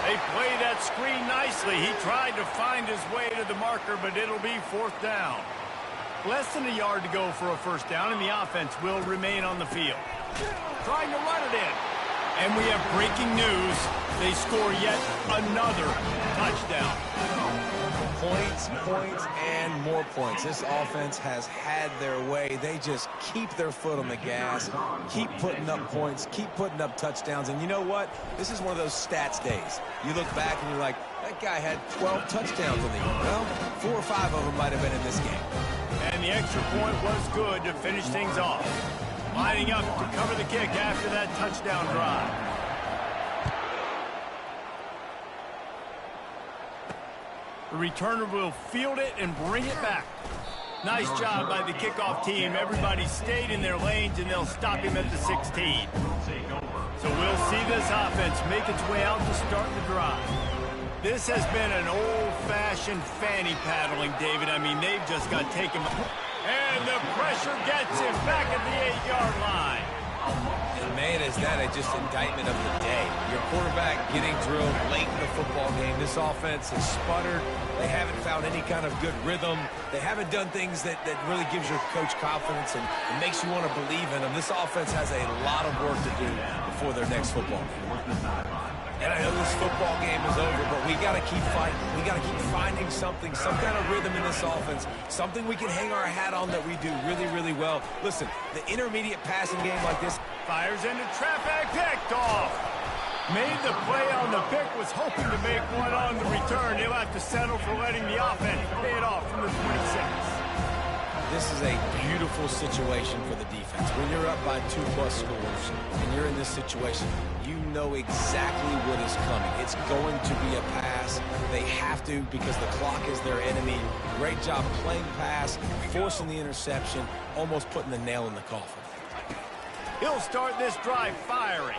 They play that screen nicely. He tried to find his way to the marker, but it'll be fourth down. Less than a yard to go for a first down, and the offense will remain on the field. Trying to run it in. And we have breaking news. They score yet another touchdown. Points, and more points. This offense has had their way. They just keep their foot on the gas, keep putting up points, keep putting up touchdowns. And you know what? This is one of those stats days. You look back and you're like, that guy had 12 touchdowns in the game. Well, 4 or 5 of them might have been in this game. And the extra point was good to finish things off. Lining up to cover the kick after that touchdown drive. The returner will field it and bring it back. Nice job by the kickoff team. Everybody stayed in their lanes, and they'll stop him at the 16. So we'll see this offense make its way out to start the drive. This has been an old-fashioned fanny paddling, David. I mean, they've just got taken. And the pressure gets him back at the 8-yard line. And man, is that just indictment of the day. Your quarterback getting drilled late in the football game. This offense has sputtered. They haven't found any kind of good rhythm. They haven't done things that really gives your coach confidence and makes you want to believe in them. This offense has a lot of work to do before their next football game. And I know this football game is over, but we got to keep fighting. We got to keep finding something, some kind of rhythm in this offense, something we can hang our hat on that we do really, really well. Listen, the intermediate passing game like this. Fires into traffic, picked off. Made the play on the pick, was hoping to make one on the return. They'll have to settle for letting the offense pay it off from the 26. This is a beautiful situation for the defense. When you're up by 2+ scores and you're in this situation, you know exactly what is coming. It's going to be a pass. They have to because the clock is their enemy. Great job playing pass, forcing the interception, almost putting the nail in the coffin. He'll start this drive firing.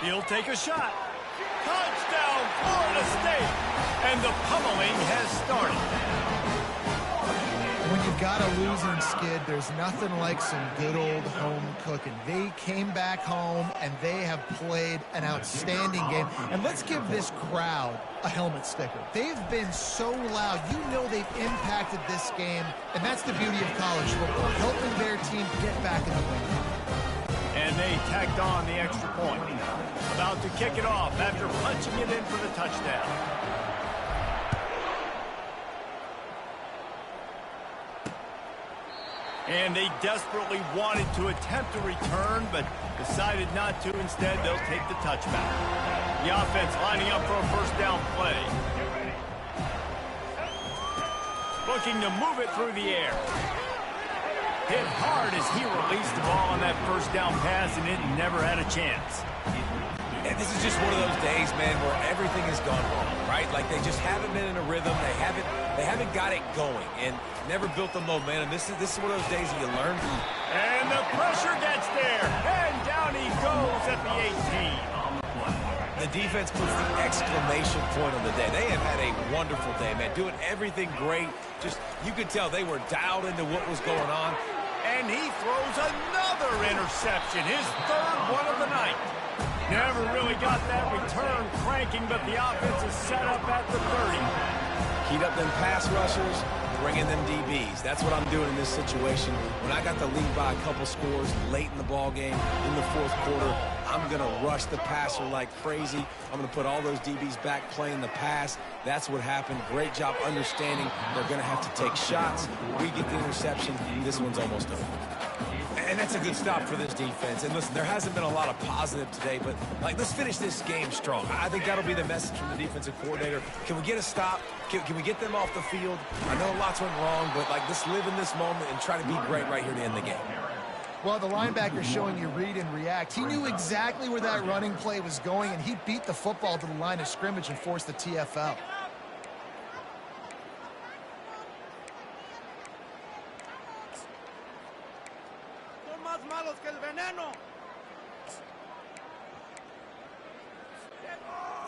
He'll take a shot. Touchdown, Florida State. And the pummeling has started. When you've got a losing skid, there's nothing like some good old home cooking. They came back home, and they have played an outstanding game. And let's give this crowd a helmet sticker. They've been so loud. You know they've impacted this game, and that's the beauty of college football, helping their team get back in the win. And they tacked on the extra point. About to kick it off after punching it in for the touchdown. And they desperately wanted to attempt a return, but decided not to. Instead, they'll take the touchback. The offense lining up for a first down play. Looking to move it through the air. Hit hard as he released the ball on that first down pass, and it never had a chance. And this is just one of those days, man, where everything has gone wrong, right? Like they just haven't been in a rhythm. They haven't got it going and never built the momentum. This is one of those days that you learn from. And the pressure gets there. And down he goes at the 18. The defense puts the exclamation point on the day. They have had a wonderful day, man, doing everything great. Just, you could tell they were dialed into what was going on. And he throws another interception, his third one of the night. Never really got that return cranking, but the offense is set up at the 30. Heat up them pass rushers, bring in them DBs. That's what I'm doing in this situation. When I got the lead by a couple scores late in the ball game, in the fourth quarter, I'm going to rush the passer like crazy. I'm going to put all those DBs back playing the pass. That's what happened. Great job understanding they're going to have to take shots. We get the interception. This one's almost over. And that's a good stop for this defense. And listen, there hasn't been a lot of positive today, but like, let's finish this game strong. I think that'll be the message from the defensive coordinator. Can we get a stop? Can we get them off the field? I know lots went wrong, but like, let's live in this moment and try to be great right here to end the game. Well, the linebacker showing you read and react. He knew exactly where that running play was going, and he beat the football to the line of scrimmage and forced the TFL.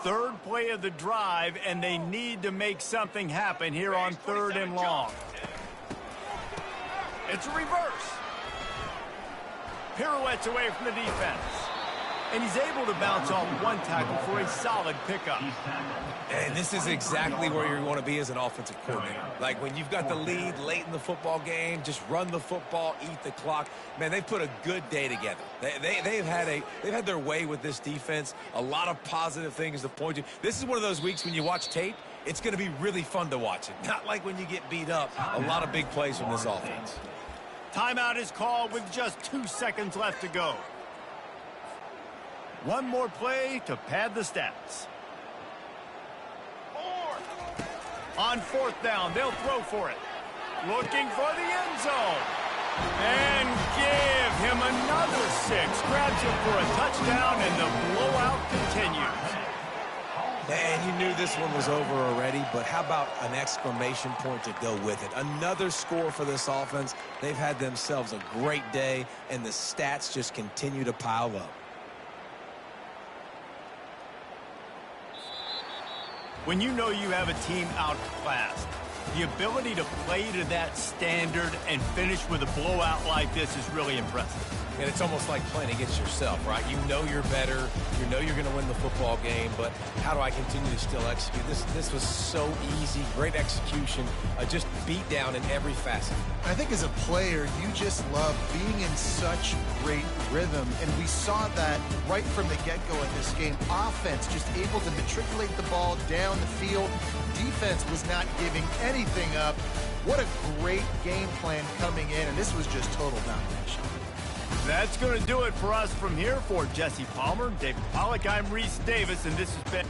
Third play of the drive, and they need to make something happen here on 3rd and long. It's a reverse. Pirouettes away from the defense. And he's able to bounce off one tackle for a solid pickup. And this is exactly where you want to be as an offensive coordinator. Like when you've got the lead late in the football game, just run the football, eat the clock. Man, they've put a good day together. They've had their way with this defense. A lot of positive things to point to. This is one of those weeks when you watch tape, it's going to be really fun to watch it. Not like when you get beat up. A lot of big plays from this offense. Timeout is called with just 2 seconds left to go. One more play to pad the stats. On 4th down, they'll throw for it. Looking for the end zone. And give him another 6. Grabs him for a touchdown, and the blowout continues. And you knew this one was over already, but how about an exclamation point to go with it? Another score for this offense. They've had themselves a great day, and the stats just continue to pile up. When you know you have a team outclassed, the ability to play to that standard and finish with a blowout like this is really impressive. And it's almost like playing against yourself, right? You know you're better. You know you're going to win the football game, but how do I continue to still execute? This was so easy. Great execution. Just beat down in every facet. I think as a player, you just love being in such great rhythm, and we saw that right from the get-go in this game. Offense just able to matriculate the ball down the field. Defense was not giving anything up. What a great game plan coming in, and this was just total domination. That's going to do it for us from here. For Jesse Palmer, David Pollack, I'm Reese Davis, and this has been...